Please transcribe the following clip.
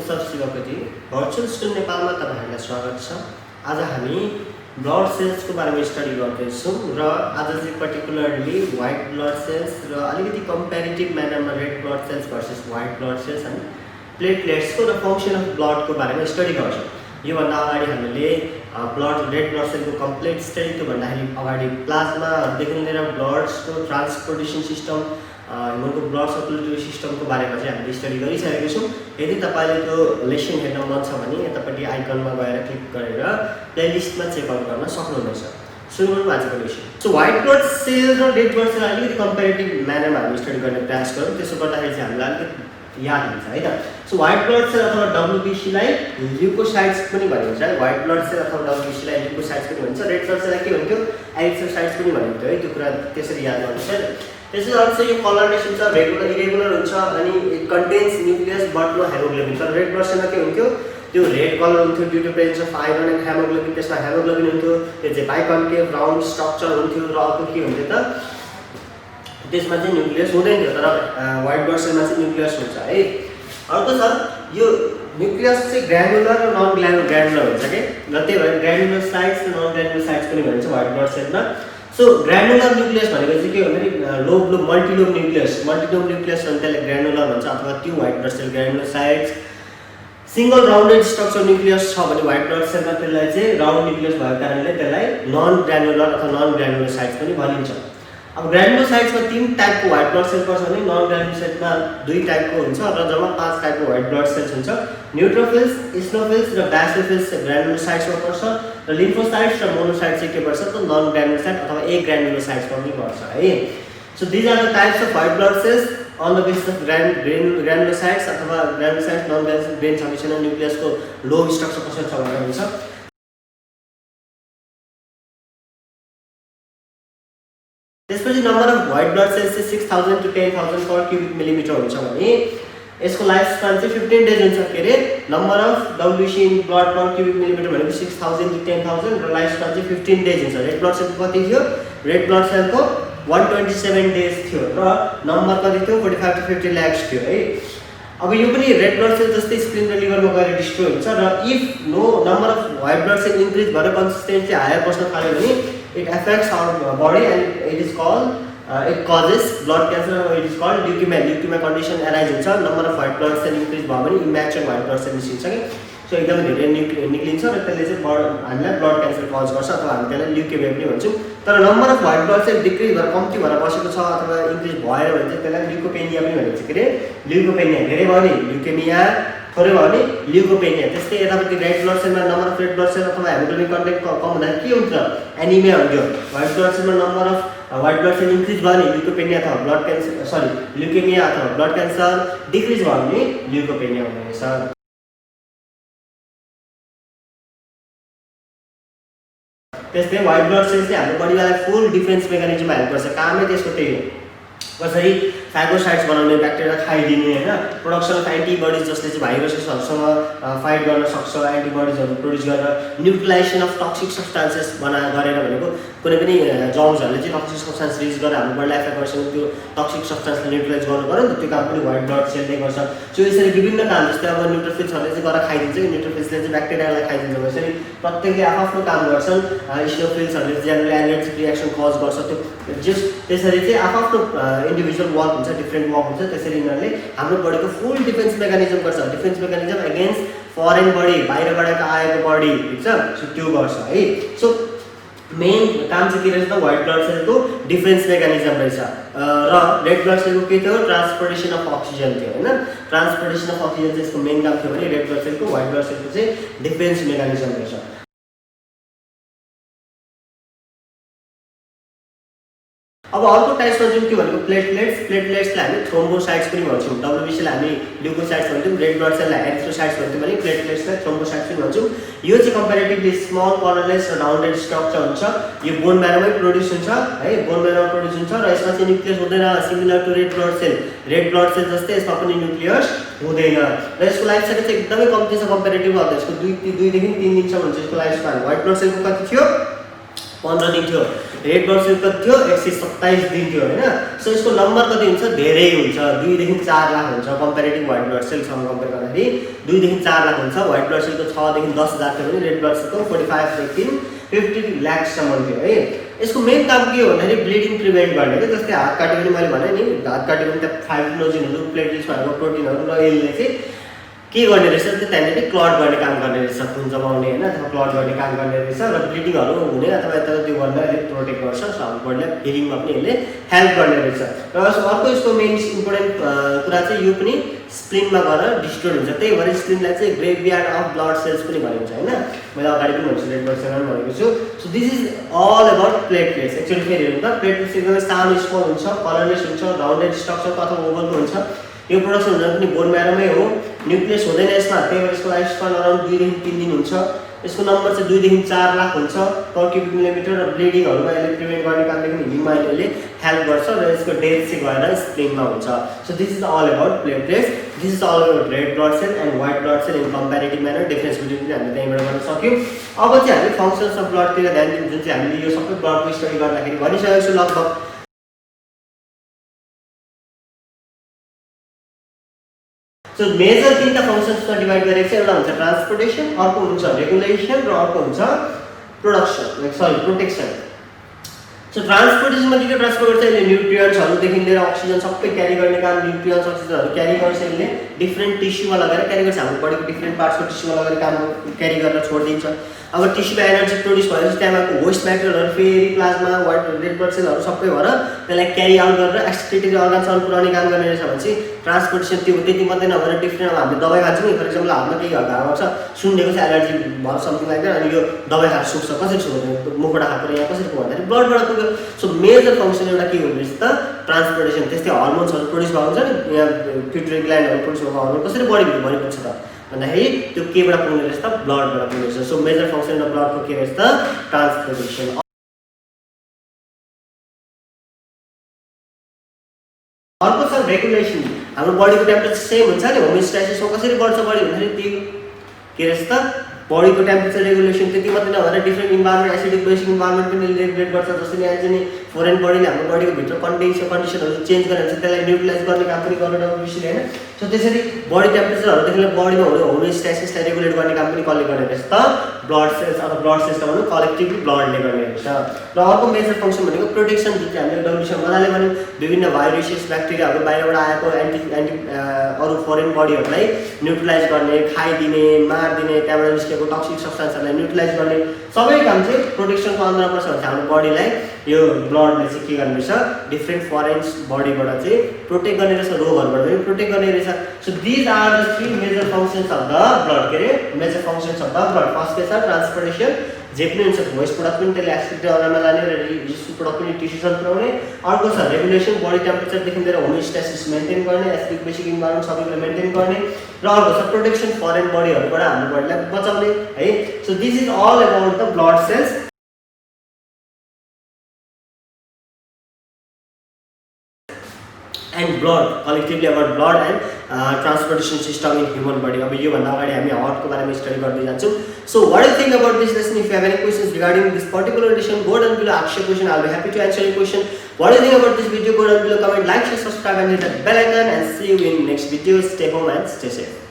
उत्सव Shivakoti virtual school नेपालमा तपाईहरुलाई स्वागत छ। आज हामी ब्लड सेल्सको बारेमा स्टडी गर्दैछौं र आज चाहिँ पर्टिकुलरली व्हाइट ब्लड सेल्स र अलिकति कम्प्यारेटिभ म्यानरमा red blood cells versus white blood cells अनि प्लेटलेट्सको र फंक्सन अफ ब्लडको बारेमा स्टडी गर्छौं। यो भन्दा अगाडि हामीले रेड ब्लड सेलको कम्प्लिट स्टडी त्यो भन्दाखेरि अगाडि प्लाज्मा देखि लिएर ब्लड्सको ट्रान्सपोर्टेसन सिस्टम हाम्रो ब्लड सर्कुलेटरी सिस्टमको बारेमा चाहिँ हामीले स्टडी गरिसकेका छौं। यदि तपाईले त्यो लेसन हेर्न मन छ भने यतापट्टि आइकनमा गएर क्लिक गरेर प्लेलिस्टमा चेक आउट गर्न सक्नुहुनेछ। सुरु गरौँ आजको lesson. So white blood cell र रेड ब्लड सेल अलिकति कम्प्यारेटिभ म्यानरमा हामी स्टडी गर्ने प्रयास गरौँ। त्यसो गर्दाखेरि चाहिँ हामीलाई अलिकति याद हुन्छ है त। सो व्हाइट ब्लड सेल अथवा WBC लाई ल्युकोसाइट्स पनि भनिन्छ है। व्हाइट ब्लड सेल अथवा WBC लाई ल्युकोसाइट्स पनि भनिन्छ। रेड ब्लड सेललाई के भन्थ्यो? एरिथ्रोसाइट्स पनि भनिन्थ्यो है। त्यो कुरा त्यसरी याद गर्नुस् है। त्यसैले यो कलरलेस हुन्छ, रेगुलर इरेगुलर हुन्छ अनि it contains nucleus but no haemoglobin. तर रेड ब्लड सेलमा के हुन्थ्यो? त्यो रेड कलर हुन्थ्यो due to presence of iron and haemoglobin. त्यसमा हेमोग्लोबिन हुन्थ्यो, त्यो चाहिँ बाइकन्केभ राउन्ड स्ट्रक्चर हुन्थ्यो र अर्को के हुन्थ्यो त त्यसमा चाहिँ न्यूक्लियस हुँदैन थियो। तर व्हाइट ब्लड सेलमा चाहिँ न्यूक्लियस हुन्छ है। अर्को छ यो न्यूक्लियस चाहिँ ग्रानुलर र नन ग्रानुलर हुन्छ के। र त्यही भएर ग्रानुलोसाइट्स र नन ग्रानुलोसाइट्स पनि भनिन्छ व्हाइट ब्लड सेलमा। सो ग्रानुलर न्यूक्लियस भनेको चाहिँ के भन्दाखेरि मल्टिलोब न्यूक्लियस भने त्यसलाई ग्रानुलर भन्छ अथवा त्यो white blood cell granulocytes. Single rounded structure nucleus छ भने व्हाइट ब्लड सेलमा त्यसलाई चाहिँ राउन्ड न्यूक्लियस भएको कारणले त्यसलाई नन ग्रानुलर अथवा नन ग्रानुलोसाइट्स पनि भनिन्छ। अब ग्रानुलोसाइट्समा 3 टाइपको व्हाइट ब्लड सेल पर्छ भने नन ग्रानुलोसाइट्समा 2 टाइपको हुन्छ र जम्मा 5 टाइपको व्हाइट ब्लड सेल्स हुन्छ। न्यूट्रोफिल्स, इस्नोफिल्स र बेसिलोफिल्स ग्रानुलोसाइट्समा पर्छ र लिम्फोसाइट्स र मोनोसाइट्स चाहिँ के पर्छ त नन ग्रानुलोसाइट अथवा एग्रानुलोसाइट्समा पनि पर्छ है। So these are the types of white blood cells on the basis of granulocytes अथवा ग्रानुलोसाइट्स नन ग्रानुलोसाइट ब्रेन छ कि छैन, न्यूक्लियसको लो स्ट्रक्चर कसरी छ भनेर हुन्छ। त्यसपछि number of white blood sales चाहिँ 6000 to 10000 पर क्युबिक मिलिमिटर हुन्छ भने यसको लाइफ स्पान चाहिँ 15 डेज हुन्छ के रे। Number of WBC in blood per cubic millimetre भनेको 6000 to 10000 र लाइफ स्पान चाहिँ 15 डेज हुन्छ। रेड ब्लड सेलको कति थियो? रेड ब्लड सेलको 127 डेज थियो र नम्बर कति थियो? 45 to 50 lakhs थियो है। अब यो पनि रेड ब्लड सेल जस्तै स्प्लिन र लिभरमा गएर डिस्ट्रोय हुन्छ र if no number of white blood cell increase भएर कन्सिस्टेन्टली हायर बस्न थाल्यो भने it affects our body and it is called it causes blood cancer or it is called leukemia condition arise हुन्छ। Number of white blood cell increase भयो भने इम्याचुर white blood sale निस्किन्छ के। So एकदमै धेरै निक्लिन्छ र त्यसले चाहिँ हामीलाई ब्लड क्यान्सर कज गर्छ अथवा हामी त्यसलाई ल्युकेमिया पनि भन्छौँ। तर number of white blood cell decrease भएर कम्ती भएर बसेको छ अथवा इन्क्रिज भएर भने चाहिँ त्यसलाई ल्युकोपेनिया पनि भनिन्छ के रे। ल्युकोपेनिया धेरै भयो भने ल्युकेमिया, थोरै भयो भने ल्युकोपेनिया। त्यस्तै यतापट्टि रेड ब्लड सेलमा number of red blood cell अथवा हेमोग्लोबिन कन्टेन्ट कम हुँदा के हुन्छ? एनिमिया हुन्थ्यो। व्हाइट ब्लड सेलमा number of white blood cell increase भयो भने ल्युकोपेनिया अथवा ब्लड क्यान्सर ल्युकेमिया अथवा ब्लड क्यान्सर, डिक्रिज भयो भने ल्युकोपेनिया हुनेछ। त्यस्तै व्हाइट ब्लड सेल चाहिँ हाम्रो बडीलाई फुल डिफेन्स मेकानिजममा हेल्प गर्छ। कामै त्यसको त्यही हो। कसरी फाइगोसाइट्स बनाउने, ब्याक्टेरिया खाइदिने हैन, प्रोडक्सन अफ एन्टिबडिज जसले चाहिँ भाइरसहरुसँग फाइट गर्न सक्छ, एन्टिबडिजहरु प्रोड्युस गरेर न्युट्रलाइजेसन अफ टक्सिक सब्स्टान्सेस गरेर भनेको कुनै पनि जर्म्सहरुले चाहिँ टक्सिक सब्स्टान्स रिलिज गरेर हाम्रो बडीलाई एफेक्ट गर्छ, त्यो टक्सिक सब्स्टान्सलाई न्युट्रलाइज गर्नु पर्यो नि त। त्यो काम पनि व्हाइट ब्लड सेलले गर्छ। सो यसरी विभिन्न काम जस्तै अब न्युट्रोफिल्सहरुले चाहिँ गरेर खाइदिन्छ कि न्युट्रोफिल्सले चाहिँ ब्याक्टेरियालाई खाइदिन्छ। यसरी प्रत्येकले आफ्नो काम गर्छन्। इस्नोफिल्सहरुले जेनरली एलर्जिक रिएक्सन कज गर्छ। त्यो जस्ट त्यसरी चाहिँ आफ्नो इन्डिभिजुअल वर्क हुन्छ, डिफरेन्ट वर्क हुन्छ। त्यसरी यिनीहरूले हाम्रो बडीको फुल डिफेन्स मेकानिजम गर्छ। Defence mechanism against foreign body, बाहिरबाट आएको बडी, ठीक छ। सो त्यो गर्छ है। सो मेन काम चाहिँ के रहेछ त? व्हाइट ब्लड सेलको डिफेन्स मेकानिजम रहेछ। र रेड ब्लड सेलको के थियो? ट्रान्सपोर्टेसन अफ अक्सिजन थियो हैन। ट्रान्सपोर्टेसन अफ अक्सिजन चाहिँ यसको मेन काम थियो भने रेड ब्लड सेलको, व्हाइट ब्लड सेलको चाहिँ डिफेन्स मेकानिजम रहेछ। अब अर्को टाइप्समा जुन के भनेको प्लेटलेट्सलाई हामी थ्रोम्बोसाइट्स पनि भन्छौँ। WBC लाई हामी ल्युकोसाइट्स भन्छौँ, रेड ब्लड सेललाई एरिथ्रोसाइट्स भन्छौँ भने प्लेटलेट्सलाई थ्रोम्बोसाइट्स पनि भन्छौँ। यो चाहिँ कम्प्यारेटिभली स्मल कलरलेस र राउन्डेड स्ट्रक्चर हुन्छ। यो बोन म्यारोमै प्रोड्युस हुन्छ है, बोन म्यारोमा प्रोड्युस हुन्छ र यसमा चाहिँ न्युक्लियस हुँदैन। Similar to red blood cell, red blood cell जस्तै यसमा पनि न्युक्लियस हुँदैन र यसको लाइफ साइकल चाहिँ एकदमै कम्ती छ कम्प्यारेटिभ भन्दा। यसको 2 देखि 3 दिनसम्म हुन्छ यसको लाइफ स्पान। व्हाइट ब्लड सेलको कति थियो? 15 दिन थियो। रेड ब्लड सेल कति थियो 127 दिन थियो हैन। सो यसको नम्बर कति हुन्छ धेरै हुन्छ 2 देखि 4 लाख हुन्छ कम्पेरेटिभ व्हाइट ब्लड सेलसँग कम्पेयर गर्दाखेरि 2 देखि 4 लाख हुन्छ। व्हाइट ब्लड सेलको 6 देखि 10,000 थियो भने रेड ब्लड सेलको 45 देखि 50 लाख सम्म थियो है। यसको मेन काम के हो भन्दाखेरि ब्लिडिङ प्रिभेन्ट गर्ने के। जस्तै हात काट्यो भने मैले भने नि हात काट्यो भने त फाइब्रोजिनहरु प्लेटलेट्स भएको प्रोटिनहरु र यसले चाहिँ के गर्ने रहेछ त त्यहाँनेरि क्लट गर्ने काम गर्ने रहेछ खुन जमाउने हैन अथवा क्लट गर्ने काम गर्ने रहेछ र ब्लिडिङहरु हुने अथवा यता त्यो गर्न यसले प्रोटेक्ट गर्छ। सो हाम्रो बडीलाई हिलिङमा पनि यसले हेल्प गर्ने रहेछ। र अर्को यसको मेन इम्पोर्टेन्ट कुरा चाहिँ यो पनि स्प्लिनमा गएर डिस्ट्रोय हुन्छ। त्यही भएर स्प्लिनलाई चाहिँ ग्रेभयार्ड अफ ब्लड सेल्स पनि भनिन्छ हैन। मैले अगाडि पनि भन्छु रेड ब्लड सेल भनेको छु। So this is all about platelets. Actually फेरि हेर्नु त प्लेटलेट्स एकदमै सानो स्मल हुन्छ कलरलेस हुन्छ राउन्डेड स्ट्रक्चरको अथवा ओभलको हुन्छ। यो प्रोडक्सन हुन पनि बोन म्यारोमै हो। न्युक्लियस हुँदैन यसमा। त्यही भएर यसको लाइफ स्पान अराउन्ड 2 देखि 3 दिन हुन्छ। यसको नम्बर चाहिँ 2 देखि 4 लाख हुन्छ पर क्युबिक मिलिमिटर र ब्लिडिङहरुमा यसले प्रिभेन्ट गर्ने कामदेखि हिलिङमा यसले हेल्प गर्छ र यसको डेथ चाहिँ गएर स्प्लिनमा हुन्छ। So this is all about platelets. This is all about red blood cell and white blood cell in comparative manner. Difference between पनि हामीले त्यहीँबाट गर्न सक्यौँ। अब चाहिँ हामी फङ्सन्स अफ ब्लडतिर ध्यान दिन्छौँ जुन चाहिँ हामीले यो सबै ब्लडको स्टडी गर्दाखेरि भनिसकेको छु लगभग। सो मेजर तीनटा फंक्शन्समा डिवाइड गरेको छ। एउटा हुन्छ ट्रान्सपोर्टेसन, अर्को हुन्छ रेगुलेसन र अर्को हुन्छ प्रोटेक्सन। सो ट्रान्सपोर्टेसनमा के ट्रान्सपोर्ट गर्छ यसले न्युट्रियन्ट्सहरुदेखि लिएर अक्सिजन सबै क्यारी गर्ने काम न्युट्रियन्ट्स अक्सिजनहरु क्यारी गर्छ। यसले डिफरेन्ट टिस्युमा लगेर क्यारी गर्छ। हाम्रो बडीको डिफरेन्ट पार्ट्सको टिस्युमा लगेर काम क्यारी गरेर छोड्दिन्छ। अब टिस्युमा एनर्जी प्रोड्युस भएपछि त्यहाँको वेस्ट म्याटेरियलहरु फेरि प्लाज्मा व्हाइट रेड ब्लड सेलहरु सबै भएर त्यसलाई क्यारी आउट गरेर एक्सक्रिटरी अर्गान्सहरु पुर्याउने काम गर्ने रहेछ भने चाहिँ ट्रान्सपोर्टेसन त्यो त्यति मात्रै नभएर डिफरेन्ट अब हामीले दबाई खान्छौँ नि फर एक्जाम्पल हातमा केही घाउ छ सुन्डेको छ एलर्जी भयो समथिङ लाइक द्याट अनि यो दबाई खाएर सुक्छ कसरी सुक्छ मुखबाट खाएको यहाँ कसरी पुग्दाखेरि ब्लडबाट पुग्यो। सो मेजर फंक्सन एउटा के हुने रहेछ त ट्रान्सपोर्टेसन। त्यस्तै हर्मोन्सहरु प्रोड्युस भएको हुन्छ नि यहाँ पिट्युटरी ग्ल्यान्डहरु प्रोड्युस भएको हर्मोन कसरी बडीभित्र भरिपुग्छ त भन्दाखेरि त्यो केबाट पुग्ने रहेछ त ब्लडबाट पुग्ने रहेछ। सो मेजर फंक्सन अफ ब्लडको के रहेछ त ट्रान्सपोर्टेसन। अर्को छ रेगुलेसन। हाम्रो बडीको टेम्परेचर सेम हुन्छ नि होमियोस्टासिसमा कसरी बढ्छ बडी भन्दाखेरि त्यो के रहेछ त बडीको टेम्परेचर रेगुलेसन। त्यति मात्रै नभएर different environment acidic basic environment पनि रेगुलेट गर्छ। जसरी यहाँ चाहिँ फरेन बडीले हाम्रो बडीको भित्र कन्डिसनहरु चेन्ज गरेर त्यसलाई न्युट्रलाइज गर्ने काम पनि गर्न WBC हैन। सो त्यसरी बडी टेम्परेचरहरुदेखि लिएर बडीमा हुने होमियोस्टासिसलाई रेगुलेट गर्ने काम पनि कसले गर्ने रहेछ त ब्लड सेल्स अथवा ब्लड सिस्टम भनौँ कलेक्टिभली ब्लडले गर्ने रहेछ। र अर्को मेजर फंक्सन भनेको प्रोटेक्सन जुन चाहिँ हामीले WBC मजाले भन्यौँ विभिन्न भाइरसेस ब्याक्टेरियाहरु बाहिरबाट आएको एन्टी अरु फरेन बडीहरुलाई न्युट्रलाइज गर्ने खाइदिने मार्दिने त्यहाँबाट निस्केको टक्सिक सब्स्टेन्सहरुलाई न्युट्रलाइज गर्ने सबै काम चाहिँ प्रोटेक्सनको अन्तर्गत पर्छ भने हाम्रो बडीलाई यो ब्लडले चाहिँ के गर्ने रहेछ डिफरेन्ट फरेन्स बडीबाट चाहिँ प्रोटेक्ट गर्ने रहेछ रोगहरुबाट पनि प्रोटेक्ट गर्ने रहेछ। So these are the three major functions of the blood. के रे major functions of the blood. First के छ ट्रान्सपोर्टेसन जे पनि हुन्छ वेस्ट प्रोडक्ट पनि त्यसले एक्सक्रिटरी अर्गानमा लाने र टिस्यु प्रोडक्ट पनि टिस्युसँग पुर्याउने। अर्को छ रेगुलेसन बडी टेम्परेचरदेखि लिएर होमियोस्टासिस मेन्टेन गर्ने एसिडिक बेसिक इन्भाइरोमेन्ट सबैलाई मेन्टेन गर्ने। र अर्को छ प्रोटेक्सन फरेन बडीहरुबाट हाम्रो बडीलाई बचाउने है। So this is all about the blood cells and blood collectively about blood and transportation system in human body. अब यो भन्दा अगाडि हामी हार्टको बारेमा स्टडी गर्दै जान्छौँ। So what do you think about this lesson? If you have any questions regarding this particular lesson, go down below, ask your question. I'll be happy to answer your question. What do you think about this video? Go down below, comment, like, share, subscribe and hit that bell icon and see you in next video. Stay home and stay safe.